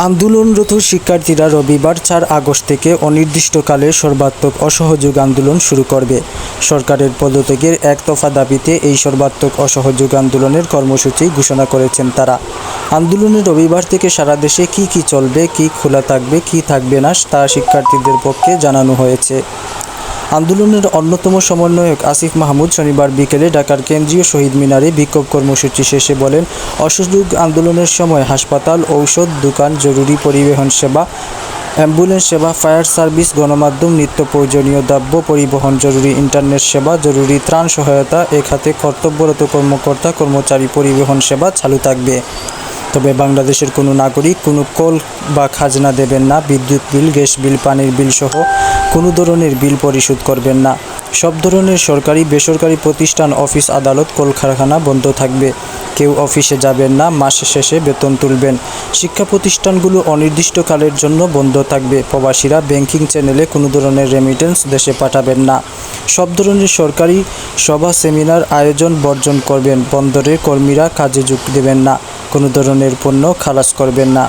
আন্দোলনরত শিক্ষার্থীরা রবিবার ৪ আগস্ট থেকে অনির্দিষ্টকালে সর্বাত্মক অসহযোগ আন্দোলন শুরু করবে। সরকারের পদত্যাগের এক দফা দাবিতে এই সর্বাত্মক অসহযোগ আন্দোলনের কর্মসূচি ঘোষণা করেছেন তারা। আন্দোলনে রবিবার থেকে সারা দেশে কি চলবে, কি খোলা থাকবে, কি থাকবে না তা শিক্ষার্থীদের পক্ষে জানানো হয়েছে। আন্দোলনের অন্যতম সমন্বয়ক আসিফ মাহমুদ শনিবার বিকেলে ঢাকার কেন্দ্রীয় শহীদ মিনারে বিক্ষোভ কর্মসূচি শেষে বলেন, অসহযোগ আন্দোলনের সময় হাসপাতাল, ঔষধ দোকান, জরুরি পরিবহন সেবা, অ্যাম্বুলেন্স সেবা, ফায়ার সার্ভিস, গণমাধ্যম, নিত্য প্রয়োজনীয় দ্রব্য পরিবহন, জরুরি ইন্টারনেট সেবা, জরুরি ত্রাণ সহায়তা, এ খাতে কর্তব্যরত কর্মকর্তা কর্মচারী পরিবহন সেবা চালু থাকবে। তবে বাংলাদেশের কোনো নাগরিক কোনো কল বা খাজনা দেবেন না, বিদ্যুৎ বিল, গ্যাস বিল, পানির বিল সহ কোনো ধরনের বিল পরিশোধ করবেন না। সব ধরনের সরকারি বেসরকারি প্রতিষ্ঠান, অফিস, আদালত, কলকারখানা বন্ধ থাকবে। কেউ অফিসে যাবেন না, মাস শেষে বেতন তুলবেন। শিক্ষা প্রতিষ্ঠানগুলো অনির্দিষ্টকালের জন্য বন্ধ থাকবে। প্রবাসীরা ব্যাংকিং চ্যানেলে কোনো ধরনের রেমিটেন্স দেশে পাঠাবেন না। সব ধরনের সরকারি সভা সেমিনার আয়োজন বর্জন করবেন। বন্দরের কর্মীরা কাজে যোগ দেবেন না। কোনো ধরনের পণ্য খালাস করবেন না।